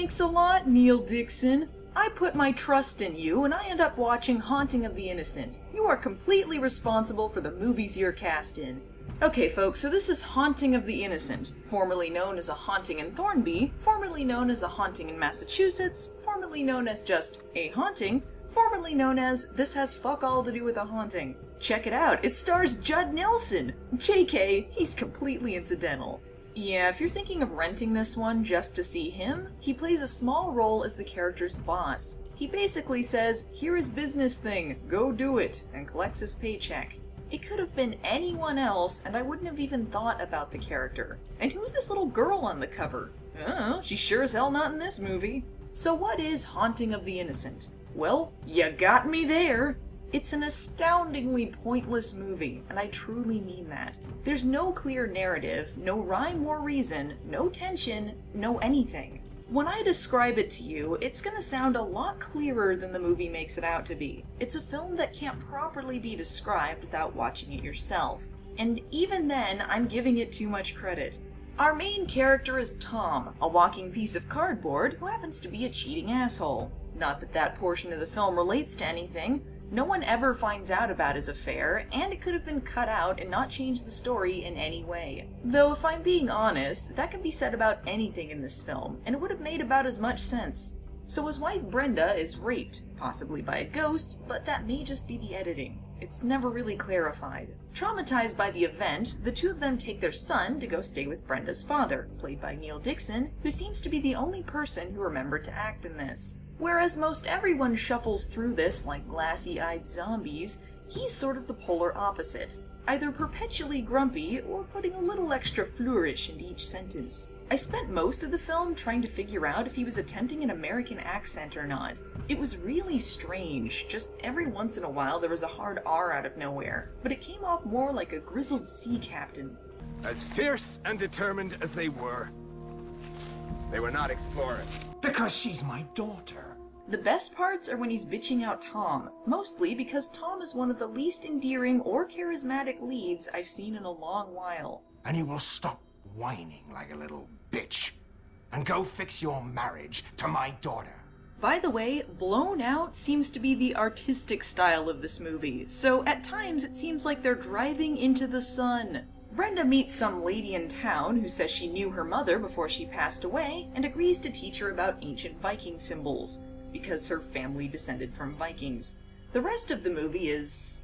Thanks a lot, Neil Dixon. I put my trust in you and I end up watching Haunting of the Innocent. You are completely responsible for the movies you're cast in. Okay folks, so this is Haunting of the Innocent, formerly known as A Haunting in Thornby, formerly known as A Haunting in Massachusetts, formerly known as just A Haunting, formerly known as This Has Fuck All to Do with a Haunting. Check it out, it stars Judd Nelson! JK, he's completely incidental. Yeah, if you're thinking of renting this one just to see him, he plays a small role as the character's boss. He basically says, here is business thing, go do it, and collects his paycheck. It could have been anyone else, and I wouldn't have even thought about the character. And who's this little girl on the cover? Oh, she's sure as hell not in this movie. So what is Haunting of the Innocent? Well, you got me there! It's an astoundingly pointless movie, and I truly mean that. There's no clear narrative, no rhyme or reason, no tension, no anything. When I describe it to you, it's gonna sound a lot clearer than the movie makes it out to be. It's a film that can't properly be described without watching it yourself. And even then, I'm giving it too much credit. Our main character is Tom, a walking piece of cardboard who happens to be a cheating asshole. Not that that portion of the film relates to anything. No one ever finds out about his affair, and it could have been cut out and not change the story in any way. Though if I'm being honest, that can be said about anything in this film, and it would have made about as much sense. So his wife Brenda is raped, possibly by a ghost, but that may just be the editing. It's never really clarified. Traumatized by the event, the two of them take their son to go stay with Brenda's father, played by Neil Dixon, who seems to be the only person who remembered to act in this. Whereas most everyone shuffles through this like glassy-eyed zombies, he's sort of the polar opposite. Either perpetually grumpy, or putting a little extra flourish into each sentence. I spent most of the film trying to figure out if he was attempting an American accent or not. It was really strange, just every once in a while there was a hard R out of nowhere, but it came off more like a grizzled sea captain. As fierce and determined as they were not explorers. Because she's my daughter. The best parts are when he's bitching out Tom, mostly because Tom is one of the least endearing or charismatic leads I've seen in a long while. And you will stop whining like a little bitch and go fix your marriage to my daughter. By the way, blown out seems to be the artistic style of this movie, so at times it seems like they're driving into the sun. Brenda meets some lady in town who says she knew her mother before she passed away and agrees to teach her about ancient Viking symbols, because her family descended from Vikings. The rest of the movie is,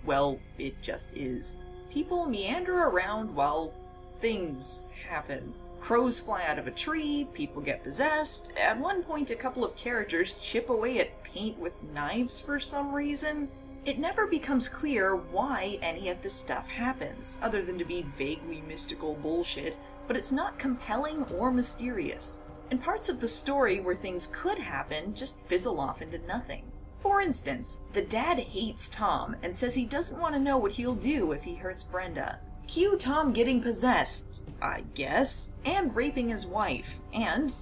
well, it just is. People meander around while things happen. Crows fly out of a tree, people get possessed, at one point a couple of characters chip away at paint with knives for some reason. It never becomes clear why any of this stuff happens, other than to be vaguely mystical bullshit, but it's not compelling or mysterious. And parts of the story where things could happen just fizzle off into nothing. For instance, the dad hates Tom and says he doesn't want to know what he'll do if he hurts Brenda. Cue Tom getting possessed, I guess, and raping his wife, and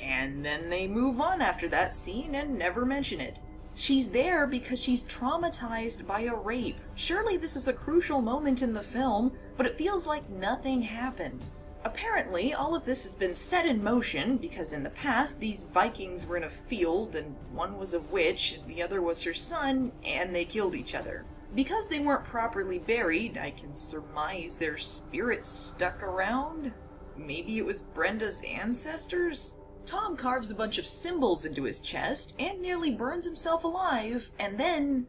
then they move on after that scene and never mention it. She's there because she's traumatized by a rape. Surely this is a crucial moment in the film, but it feels like nothing happened. Apparently, all of this has been set in motion because in the past these Vikings were in a field and one was a witch and the other was her son, and they killed each other. Because they weren't properly buried, I can surmise their spirits stuck around? Maybe it was Brenda's ancestors? Tom carves a bunch of symbols into his chest and nearly burns himself alive, and then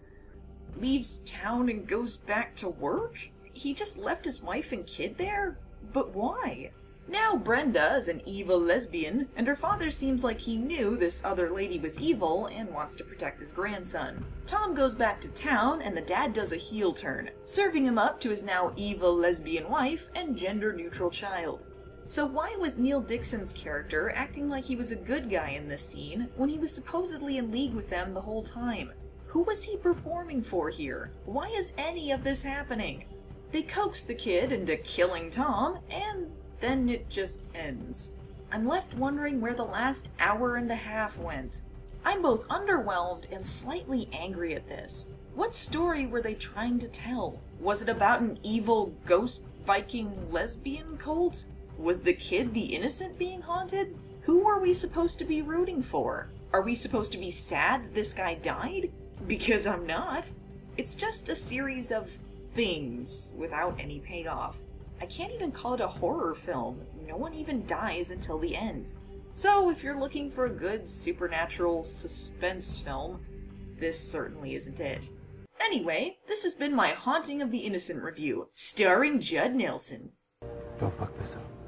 leaves town and goes back to work? He just left his wife and kid there? But why? Now Brenda is an evil lesbian, and her father seems like he knew this other lady was evil and wants to protect his grandson. Tom goes back to town, and the dad does a heel turn, serving him up to his now evil lesbian wife and gender-neutral child. So why was Neil Dixon's character acting like he was a good guy in this scene when he was supposedly in league with them the whole time? Who was he performing for here? Why is any of this happening? They coax the kid into killing Tom, and then it just ends. I'm left wondering where the last hour and a half went. I'm both underwhelmed and slightly angry at this. What story were they trying to tell? Was it about an evil ghost Viking lesbian cult? Was the kid the innocent being haunted? Who are we supposed to be rooting for? Are we supposed to be sad this guy died? Because I'm not. It's just a series of things without any payoff. I can't even call it a horror film. No one even dies until the end. So if you're looking for a good supernatural suspense film, this certainly isn't it. Anyway, this has been my Haunting of the Innocent review, starring Judd Nelson. Don't fuck this up.